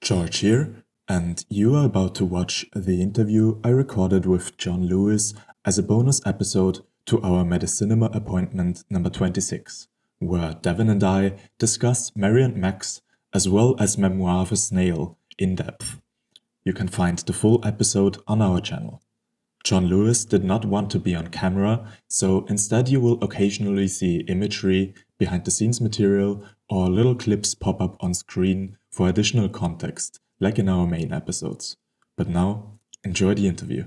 George here, and you are about to watch the interview I recorded with John Lewis as a bonus episode to our Medicinema appointment number 26, where Devin and I discuss Mary and Max as well as Memoir for Snail in depth. You can find the full episode on our channel. John Lewis did not want to be on camera, so instead you will occasionally see imagery, behind-the-scenes material, or little clips pop up on screen for additional context, like in our main episodes. But now, enjoy the interview.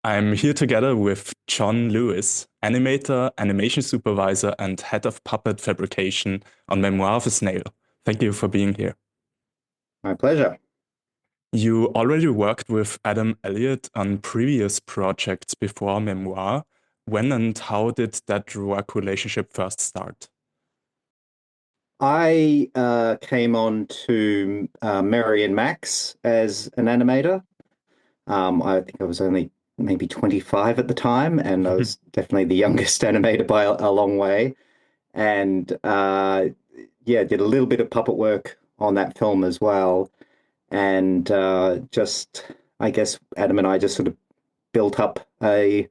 I'm here together with John Lewis, animator, animation supervisor, and head of puppet fabrication on Memoir of a Snail. Thank you for being here. My pleasure. You already worked with Adam Elliott on previous projects before Memoir. When and how did that work relationship first start? I came on to Mary and Max as an animator. I think I was only maybe 25 at the time, and I was definitely the youngest animator by a long way. And did a little bit of puppet work on that film as well. And I guess Adam and I just sort of built up a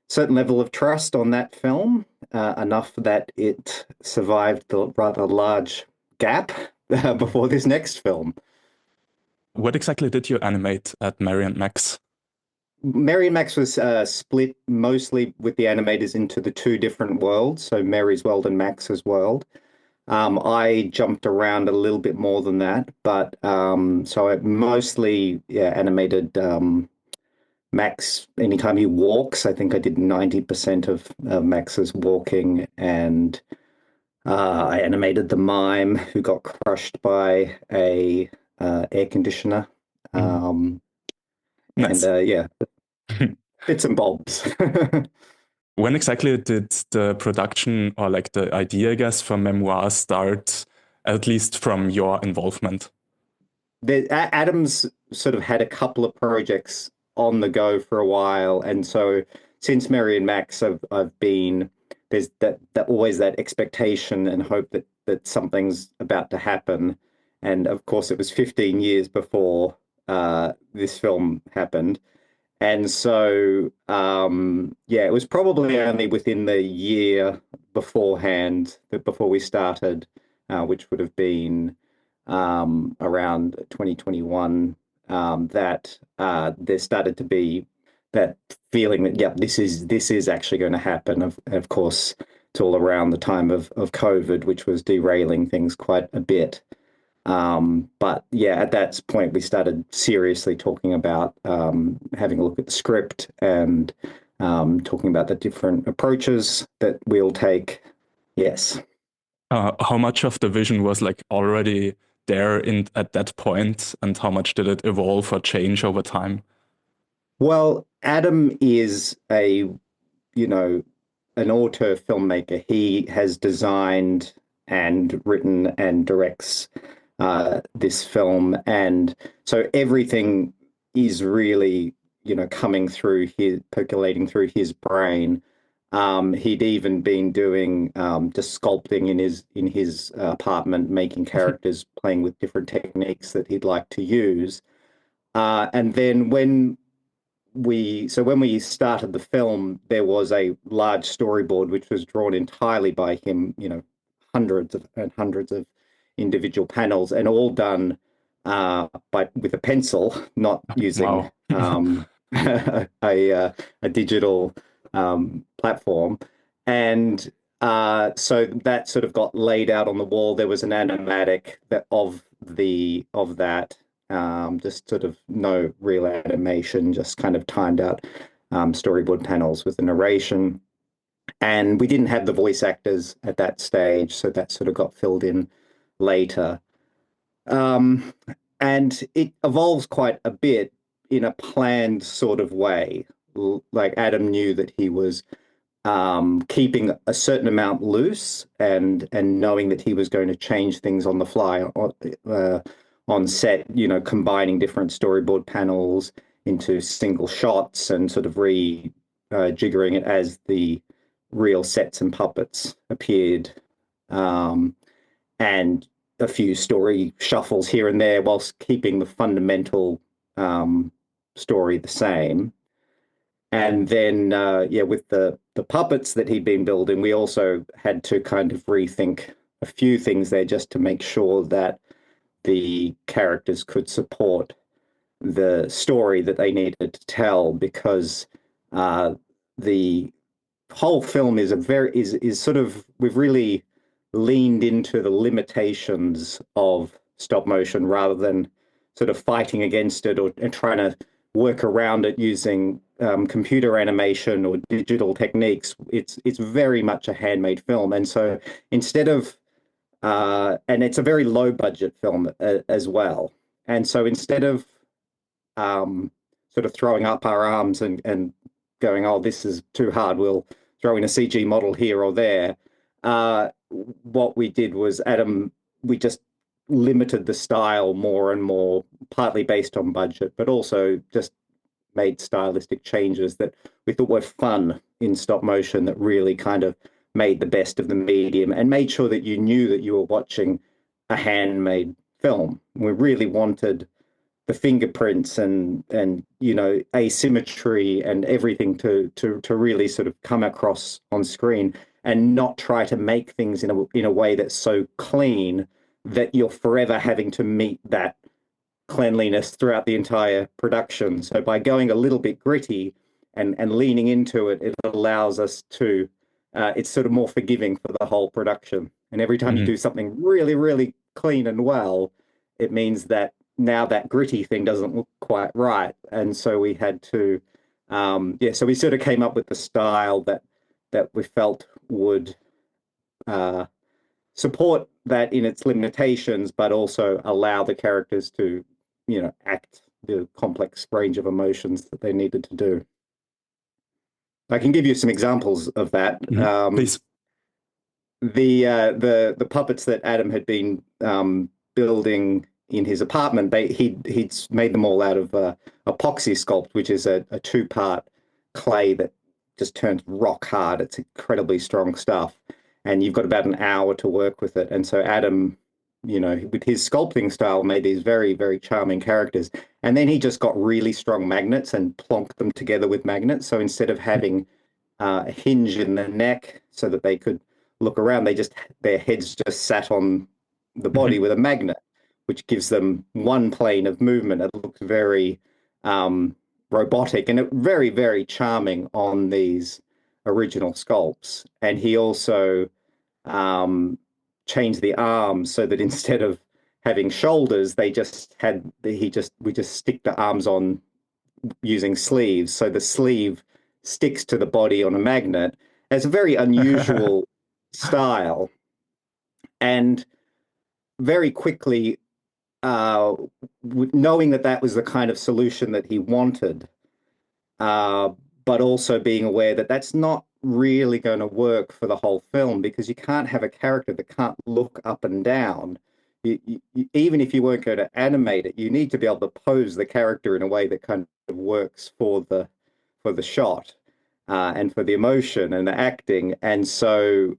certain level of trust on that film, enough that it survived the rather large gap before this next film. What exactly did you animate at Mary and Max? Mary and Max was split mostly with the animators into the two different worlds, so Mary's world and Max's world. I jumped around a little bit more than that, but so I mostly animated Max anytime he walks. I think I did 90% of Max's walking, and I animated the mime who got crushed by a air conditioner. Nice. And bits and bobs. When exactly did the production, or like the idea, I guess, for Memoir start, at least from your involvement? Adam's sort of had a couple of projects on the go for a while, and so since Mary and Max, I've been, there's that always that expectation and hope that something's about to happen. And of course, it was 15 years before this film happened. And so, it was probably only within the year beforehand, before we started, which would have been around 2021, that there started to be that feeling that, this is actually going to happen. Of course, it's all around the time of COVID, which was derailing things quite a bit. But at that point, we started seriously talking about having a look at the script and talking about the different approaches that we'll take. Yes. How much of the vision was like already there at that point, and how much did it evolve or change over time? Well, Adam is an auteur filmmaker. He has designed and written and directs this film, and so everything is really percolating through his brain. He'd even been doing just sculpting in his apartment, making characters, playing with different techniques that he'd like to use. And then when we started the film, there was a large storyboard which was drawn entirely by him. Hundreds of individual panels, and all done with a pencil, not using a digital platform. And so that sort of got laid out on the wall. There was an animatic of that, just sort of no real animation, just kind of timed out storyboard panels with the narration. And we didn't have the voice actors at that stage, so that sort of got filled in later. And it evolves quite a bit in a planned sort of way. Like Adam knew that he was keeping a certain amount loose, and knowing that he was going to change things on the fly on set, combining different storyboard panels into single shots and sort of rejiggering it as the real sets and puppets appeared. And a few story shuffles here and there whilst keeping the fundamental story the same. And then, with the puppets that he'd been building, we also had to kind of rethink a few things there just to make sure that the characters could support the story that they needed to tell, because the whole film is sort of, we've really leaned into the limitations of stop motion rather than sort of fighting against it or trying to work around it using computer animation or digital techniques. It's very much a handmade film, and so instead of and it's a very low budget film as well. And so instead of sort of throwing up our arms and going, oh, this is too hard, we'll throw in a CG model here or there, what we did was we just limited the style more and more, partly based on budget, but also just made stylistic changes that we thought were fun in stop motion, that really kind of made the best of the medium and made sure that you knew that you were watching a handmade film. We really wanted the fingerprints and asymmetry and everything to really sort of come across on screen, and not try to make things in a way that's so clean that you're forever having to meet that cleanliness throughout the entire production. So by going a little bit gritty and leaning into it, it allows us to it's sort of more forgiving for the whole production. And every time you do something really, really clean and well, it means that now that gritty thing doesn't look quite right. And so we had to, so we sort of came up with the style that we felt would support that in its limitations, but also allow the characters to, act the complex range of emotions that they needed to do. I can give you some examples of that. Please. The puppets that Adam had been building in his apartment, he'd made them all out of epoxy sculpt, which is a two-part clay that just turns rock hard. It's incredibly strong stuff, and you've got about an hour to work with it. And so Adam, with his sculpting style, made these very, very charming characters. And then he just got really strong magnets and plonked them together with magnets. So instead of having a hinge in the neck so that they could look around, their heads just sat on the body with a magnet, which gives them one plane of movement. It looks very robotic and very, very charming on these original sculpts. And he also changed the arms so that instead of having shoulders, we just stick the arms on using sleeves. So the sleeve sticks to the body on a magnet. It's a very unusual style. And very quickly, knowing that was the kind of solution that he wanted, but also being aware that that's not really going to work for the whole film, because you can't have a character that can't look up and down. Even if you weren't going to animate it, you need to be able to pose the character in a way that kind of works for the shot and for the emotion and the acting. And so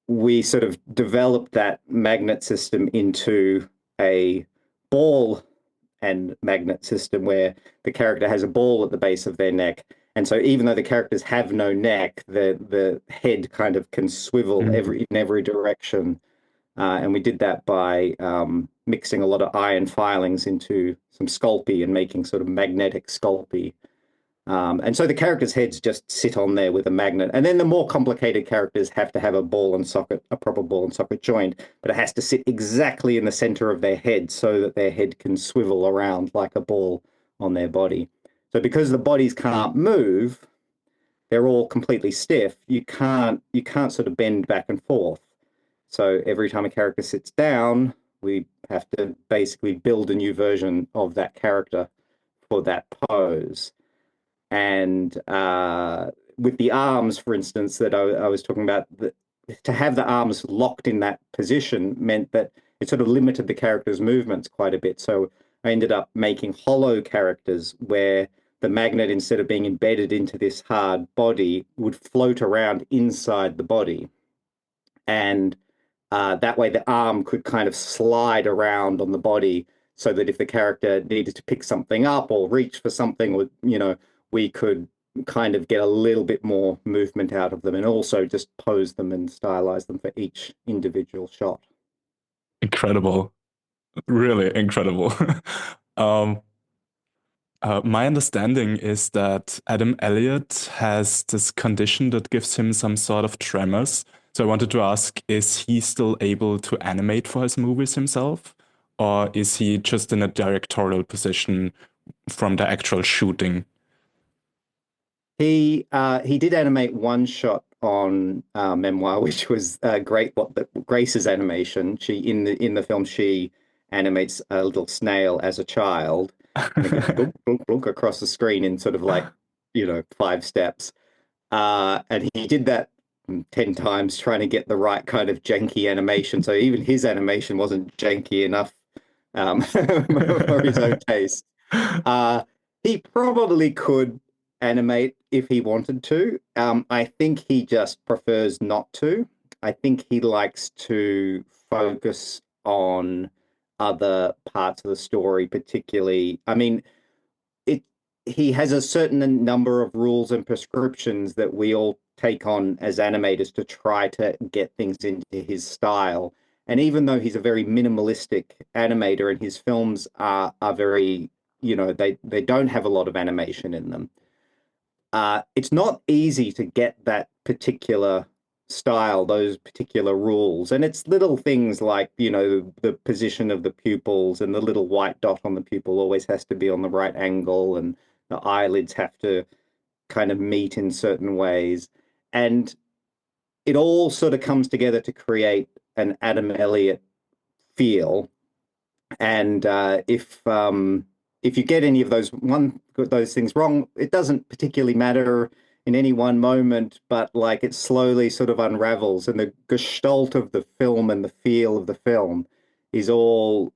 we sort of developed that magnet system into a ball and magnet system where the character has a ball at the base of their neck. And so even though the characters have no neck, the head kind of can swivel in every direction. And we did that by mixing a lot of iron filings into some Sculpey and making sort of magnetic Sculpey. And so the characters' heads just sit on there with a magnet. And then the more complicated characters have to have a proper ball and socket joint, but it has to sit exactly in the center of their head so that their head can swivel around like a ball on their body. So because the bodies can't move, they're all completely stiff. You can't sort of bend back and forth. So every time a character sits down, we have to basically build a new version of that character for that pose. And with the arms, for instance, that I was talking about, to have the arms locked in that position meant that it sort of limited the character's movements quite a bit. So I ended up making hollow characters where the magnet, instead of being embedded into this hard body, would float around inside the body. And That way, the arm could kind of slide around on the body, so that if the character needed to pick something up or reach for something, or we could kind of get a little bit more movement out of them, and also just pose them and stylize them for each individual shot. Incredible. Really incredible. um, my understanding is that Adam Elliott has this condition that gives him some sort of tremors. So I wanted to ask, is he still able to animate for his movies himself? Or is he just in a directorial position from the actual shooting? He did animate one shot on Memoir, which was great. Grace's animation. She in the film, she animates a little snail as a child, and it goes blunk, blunk, blunk across the screen in sort of like 5 steps. And he did that 10 times, trying to get the right kind of janky animation. So even his animation wasn't janky enough for his own taste. He probably could animate if he wanted to. I think he just prefers not to. I think he likes to focus on other parts of the story, particularly. I mean, he has a certain number of rules and prescriptions that we all take on as animators to try to get things into his style. And even though he's a very minimalistic animator, and his films are very, they don't have a lot of animation in them, it's not easy to get that particular style, those particular rules. And it's little things like, the position of the pupils, and the little white dot on the pupil always has to be on the right angle, and the eyelids have to kind of meet in certain ways. And it all sort of comes together to create an Adam Elliott feel. And if you get any of those things wrong, it doesn't particularly matter in any one moment, but like it slowly sort of unravels, and the gestalt of the film and the feel of the film is all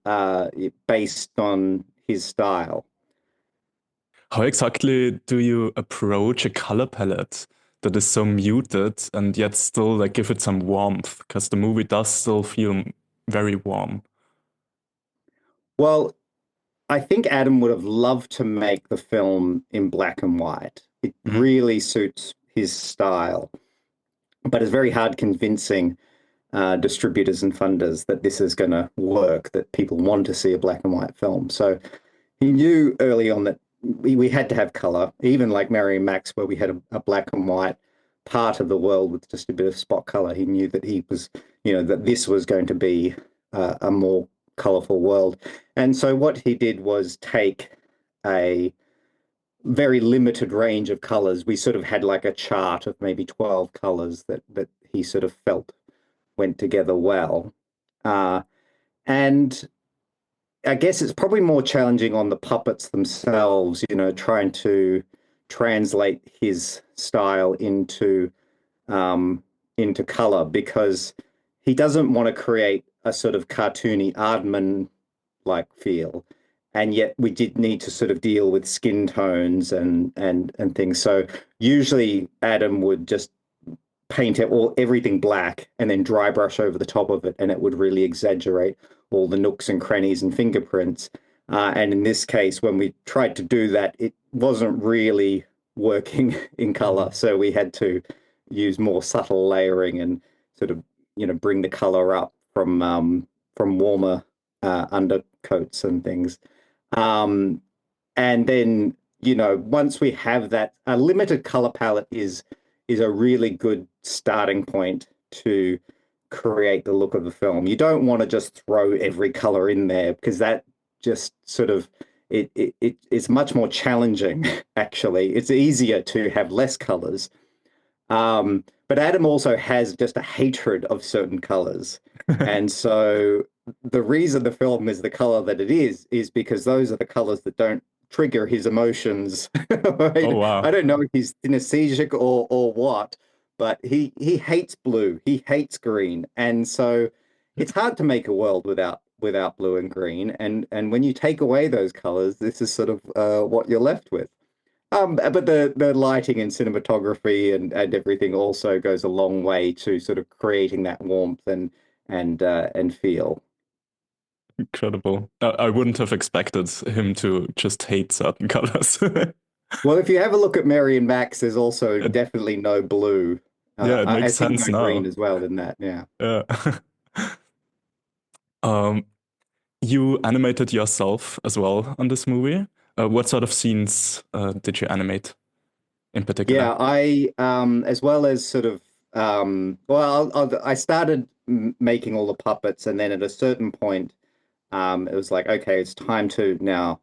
based on his style. How exactly do you approach a color palette that is so muted and yet still like give it some warmth? Because the movie does still feel very warm. Well, I think Adam would have loved to make the film in black and white. It really suits his style, but it's very hard convincing distributors and funders that this is going to work, that people want to see a black and white film. So he knew early on that we had to have color, even like Mary and Max, where we had a black and white part of the world with just a bit of spot color. He knew that he was, that this was going to be a more colorful world. And so what he did was take a very limited range of colors. We sort of had like a chart of maybe 12 colors that he sort of felt went together well. And I guess it's probably more challenging on the puppets themselves, trying to translate his style into color, because he doesn't want to create a sort of cartoony Aardman like feel, and yet we did need to sort of deal with skin tones and things. So usually Adam would just paint everything black and then dry brush over the top of it, and it would really exaggerate all the nooks and crannies and fingerprints. And in this case, when we tried to do that, it wasn't really working in color. So we had to use more subtle layering and sort of, bring the color up from warmer undercoats and things. And then, once we have that, a limited color palette is a really good starting point to create the look of the film. You don't want to just throw every color in there, because that just sort of it's much more challenging. Actually, it's easier to have less colors. But Adam also has just a hatred of certain colors, and so the reason the film is the color that it is because those are the colors that don't trigger his emotions. Oh wow! I don't know if he's synesthesic or what, but he hates blue, he hates green, and so it's hard to make a world without blue and green. And when you take away those colors, this is sort of what you're left with. But the lighting and cinematography and everything also goes a long way to sort of creating that warmth and feel. Incredible. I wouldn't have expected him to just hate certain colors. Well, if you have a look at Mary and Max, there's also It, definitely no blue. yeah, it I makes think sense no green now. as well in that. Yeah. Yeah. um, you animated yourself as well on this movie. What sort of scenes did you animate in particular? Yeah, I as well as sort of well, I started making all the puppets, and then at a certain point, it was like, okay, it's time to now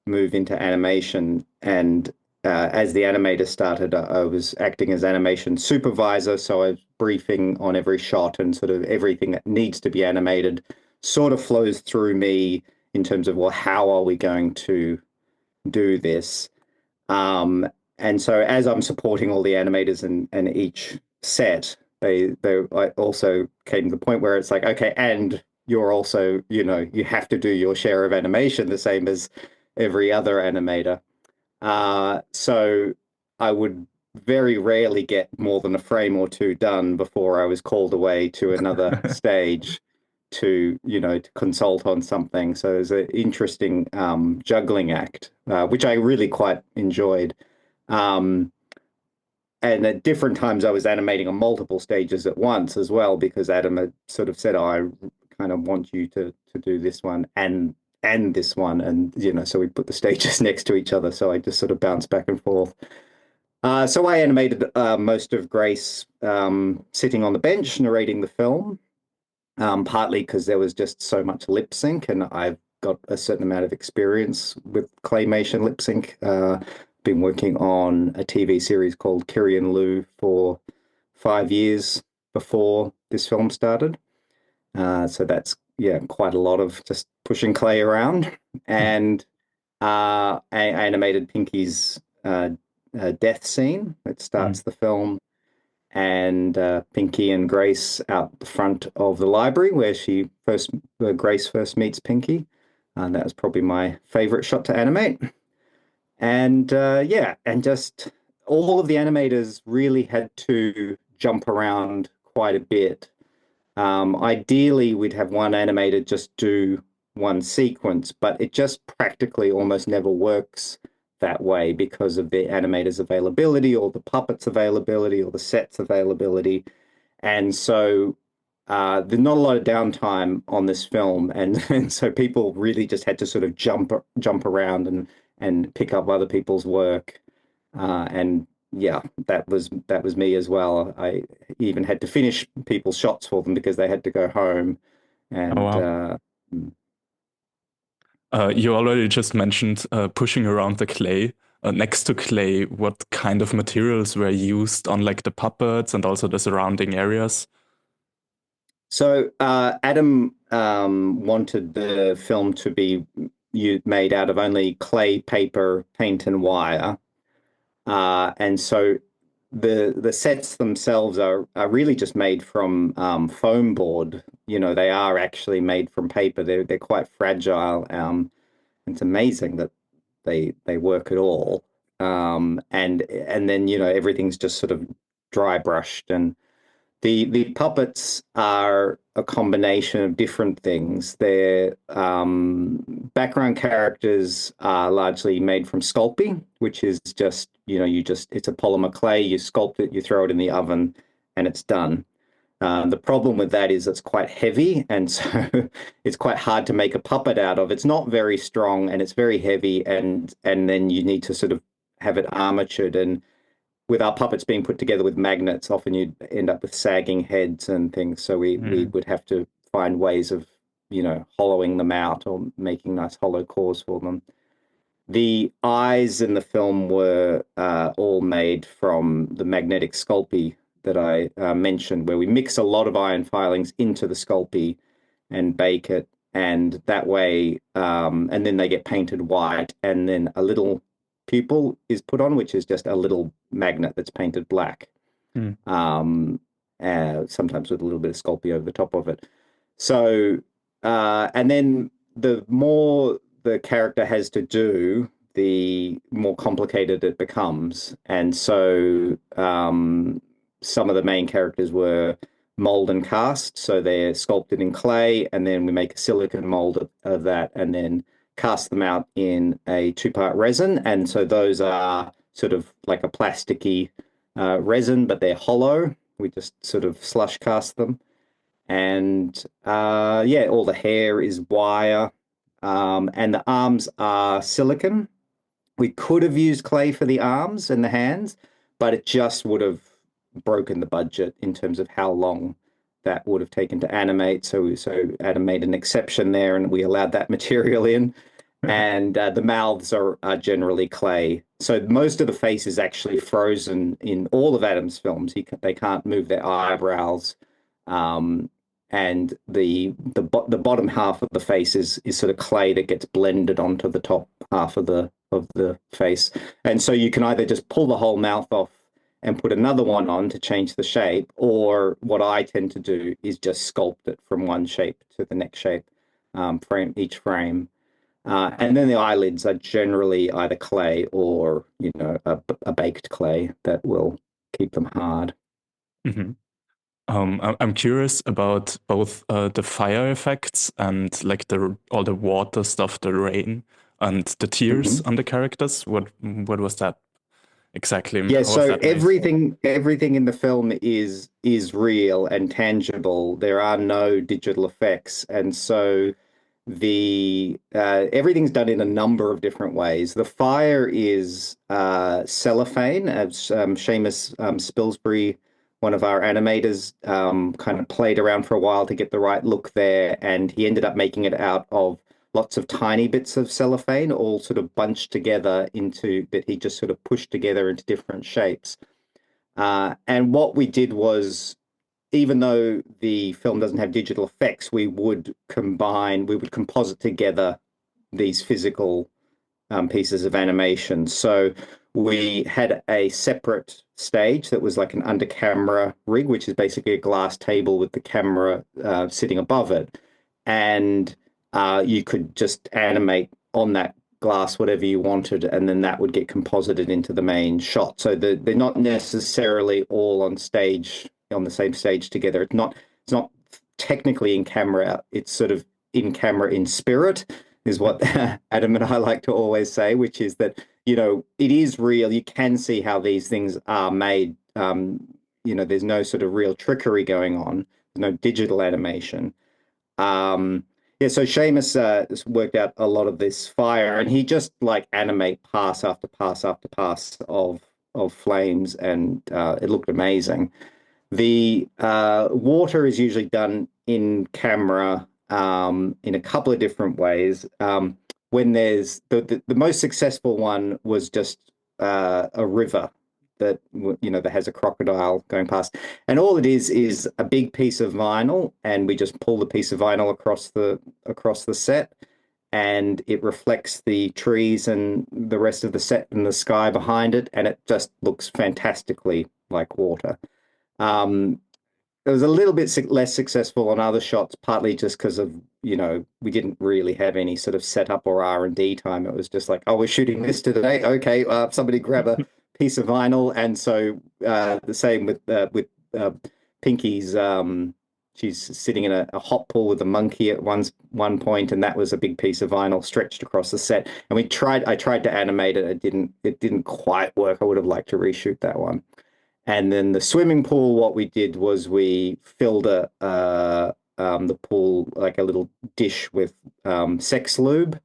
move into animation. And as the animator started, I was acting as animation supervisor, so I was briefing on every shot, and sort of everything that needs to be animated sort of flows through me in terms of, well, how are we going to do this? And so as I'm supporting all the animators and each set, they I also came to the point where it's like, okay, and you're also, you have to do your share of animation the same as every other animator. So I would very rarely get more than a frame or two done before I was called away to another stage to consult on something. So it was an interesting juggling act, which I really quite enjoyed. Um, and at different times, I was animating on multiple stages at once as well, because Adam had sort of said, "Oh, I kind of want you to do this one and this one," and so we put the stages next to each other. So I just sort of bounced back and forth. So I animated most of Grace sitting on the bench narrating the film, partly because there was just so much lip sync, and I've got a certain amount of experience with claymation lip sync. Been working on a TV series called Kiri and Lou for 5 years before this film started. So that's, yeah, quite a lot of just pushing clay around. And I animated Pinky's death scene that starts the film, and Pinky and Grace out the front of the library where Grace first meets Pinky. And that was probably my favorite shot to animate. And yeah, and just all of the animators really had to jump around quite a bit. Ideally, we'd have one animator just do one sequence, but it just practically almost never works that way because of the animator's availability or the puppet's availability or the set's availability. And so there's not a lot of downtime on this film, and so people really just had to sort of jump around and pick up other people's work. And yeah, that was me as well. I even had to finish people's shots for them because they had to go home. Oh And wow. You already just mentioned pushing around the clay. Next to clay, what kind of materials were used on like the puppets and also the surrounding areas? so Adam wanted the film to be made out of only clay, paper, paint, and wire. And so the sets themselves are really just made from foam board. They are actually made from paper. They're quite fragile. It's amazing that they work at all. And then everything's just sort of dry brushed, and the puppets are a combination of different things. Their background characters are largely made from Sculpey, which is just, it's a polymer clay, you sculpt it, you throw it in the oven, and it's done. The problem with that is it's quite heavy, and so it's quite hard to make a puppet out of. It's not very strong, and it's very heavy, and then you need to sort of have it armatured. And with our puppets being put together with magnets, often you'd end up with sagging heads and things. So we would have to find ways of, hollowing them out or making nice hollow cores for them. The eyes in the film were all made from the magnetic Sculpey that I mentioned, where we mix a lot of iron filings into the Sculpey and bake it. And that way, and then they get painted white, and then a little pupil is put on, which is just a little magnet that's painted black. Mm. Sometimes with a little bit of Sculpey over the top of it. So, and then the more the character has to do, the more complicated it becomes. And so some of the main characters were mold and cast. So they're sculpted in clay, and then we make a silicon mold of that, and then cast them out in a two-part resin. And so those are sort of like a plasticky resin, but they're hollow. We just sort of slush cast them. And yeah, all the hair is wire, and the arms are silicon. We could have used clay for the arms and the hands, but it just would have broken the budget in terms of how long that would have taken to animate. So Adam made an exception there, and we allowed that material in. And the mouths are generally clay. So most of the face is actually frozen in all of Adam's films. They can't move their eyebrows. And the bottom half of the face is sort of clay that gets blended onto the top half of the face. And so you can either just pull the whole mouth off and put another one on to change the shape, or what I tend to do is just sculpt it from one shape to the next shape, each frame. And then the eyelids are generally either clay or, you know, a baked clay that will keep them hard. Mm-hmm. I'm curious about both the fire effects and like all the water stuff, the rain and the tears on the characters. What was that exactly? Yeah, How was so that made? everything in the film is real and tangible. There are no digital effects, and so the everything's done in a number of different ways. The fire is cellophane, as Seamus Spilsbury, one of our animators, kind of played around for a while to get the right look there, and he ended up making it out of lots of tiny bits of cellophane, all sort of bunched together into that he just sort of pushed together into different shapes. And what we did was, even though the film doesn't have digital effects, we would composite together these physical pieces of animation. So we had a separate stage that was like an under camera rig, which is basically a glass table with the camera sitting above it. And you could just animate on that glass whatever you wanted, and then that would get composited into the main shot. So they're not necessarily all on the same stage together. It's not technically in camera. It's sort of in camera in spirit, is what Adam and I like to always say, which is that, you know, it is real. You can see how these things are made. You know, there's no sort of real trickery going on. No digital animation. Yeah, so Seamus worked out a lot of this fire, and he just like animate pass after pass after pass of flames, and it looked amazing. The water is usually done in camera in a couple of different ways. When there's the most successful one was just a river that, you know, that has a crocodile going past, and all it is a big piece of vinyl, and we just pull the piece of vinyl across the set, and it reflects the trees and the rest of the set and the sky behind it, and it just looks fantastically like water. It was a little bit less successful on other shots, partly just because of, you know, we didn't really have any sort of setup or R&D time. It was just like, oh, we're shooting this today. Okay, somebody grab a piece of vinyl. And so the same with Pinky's. She's sitting in a hot pool with a monkey at one point, and that was a big piece of vinyl stretched across the set. And I tried to animate it. It didn't quite work. I would have liked to reshoot that one. And then the swimming pool, what we did was we filled the pool like a little dish with sex lube,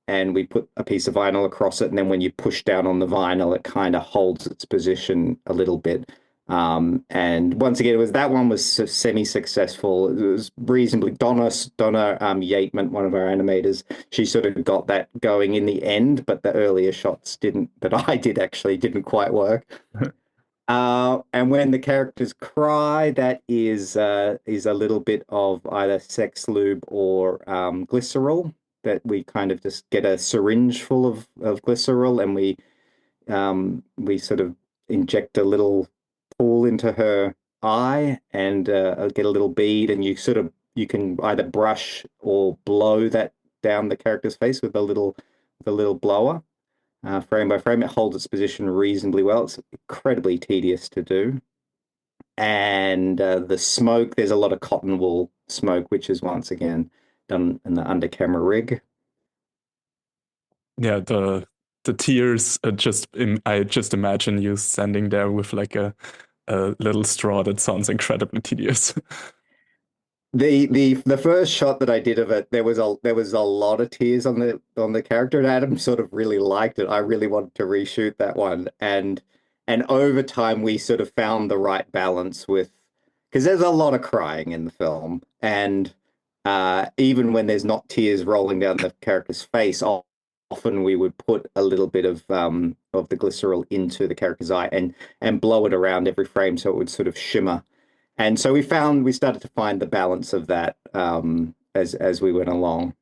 and we put a piece of vinyl across it. And then when you push down on the vinyl, it kind of holds its position a little bit. And once again, that one was semi-successful. It was reasonably Donna Yateman, one of our animators. She sort of got that going in the end, but the earlier shots that I did actually didn't quite work. And when the characters cry, that is a little bit of either sex lube or glycerol, that we kind of just get a syringe full of glycerol, and we sort of inject a little pool into her eye, and get a little bead, and you can either brush or blow that down the character's face with a little blower. Frame by frame, it holds its position reasonably well. It's incredibly tedious to do. and the smoke. There's a lot of cotton wool smoke, which is once again done in the under camera rig. Yeah, the tears. I just imagine you standing there with like a little straw. That sounds incredibly tedious. The first shot that I did of it, there was a lot of tears on the character, and Adam sort of really liked it. I really wanted to reshoot that one, and over time we sort of found the right balance with, because there's a lot of crying in the film, and even when there's not tears rolling down the character's face, often we would put a little bit of the glycerol into the character's eye and blow it around every frame so it would sort of shimmer. And so we started to find the balance of that as we went along.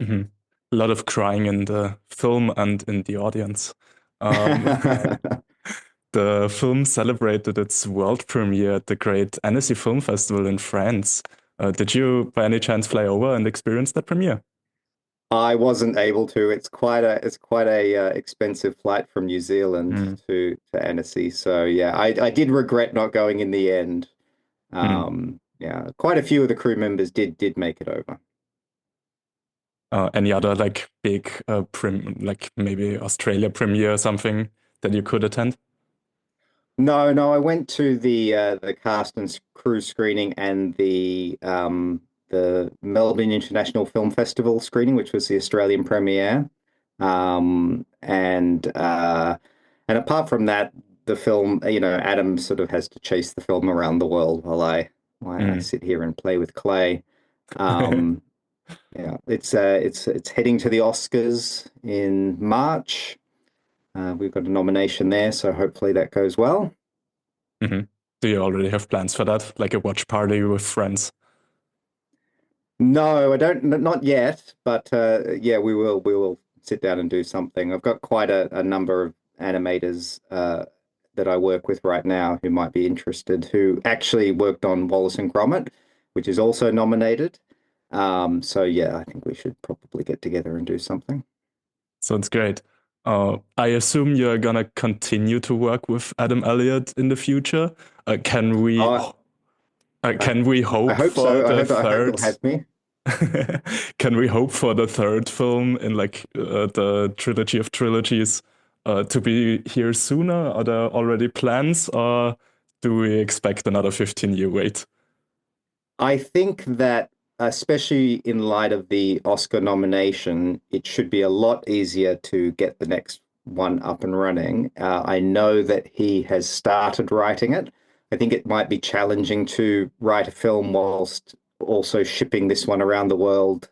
Mm-hmm. A lot of crying in the film and in the audience. The film celebrated its world premiere at the Great Annecy Film Festival in France. Did you, by any chance, fly over and experience that premiere? I wasn't able to. It's quite a expensive flight from New Zealand to Annecy. So yeah, I did regret not going in the end. Yeah, quite a few of the crew members did make it over. Any other like big like maybe Australia premiere or something that you could attend? No, I went to the cast and crew screening and the Melbourne International Film Festival screening, which was the Australian premiere. And apart from that, the film, Adam sort of has to chase the film around the world while I sit here and play with clay. Yeah, it's heading to the Oscars in March. We've got a nomination there, so hopefully that goes well. Do you already have plans for that, like a watch party with friends? No, I don't, not yet, but yeah, we will sit down and do something. I've got quite a number of animators that I work with right now who might be interested, who actually worked on Wallace and Gromit, which is also nominated. So yeah, I think we should probably get together and do something. Sounds great. I assume you're gonna continue to work with Adam Elliott in the future. Can we hope I hope for so. the I hope third? he'll have me. Can we hope for the third film in like the trilogy of trilogies to be here sooner? Are there already plans, or do we expect another 15-year wait? I think that, especially in light of the Oscar nomination, it should be a lot easier to get the next one up and running. I know that he has started writing it. I think it might be challenging to write a film whilst also shipping this one around the world,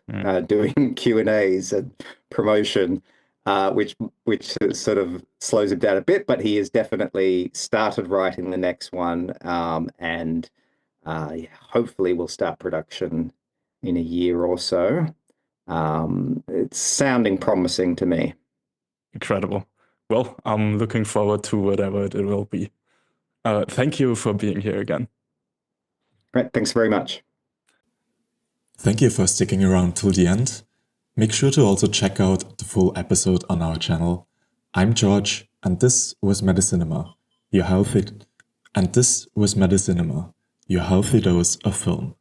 doing Q&As and promotion, which sort of slows him down a bit. But he has definitely started writing the next one, and yeah, hopefully we'll start production in a year or so. It's sounding promising to me. Incredible. Well, I'm looking forward to whatever it will be. Thank you for being here again. Right, thanks very much. Thank you for sticking around till the end. Make sure to also check out the full episode on our channel. I'm George, and this was Medicinema, your healthy dose of film.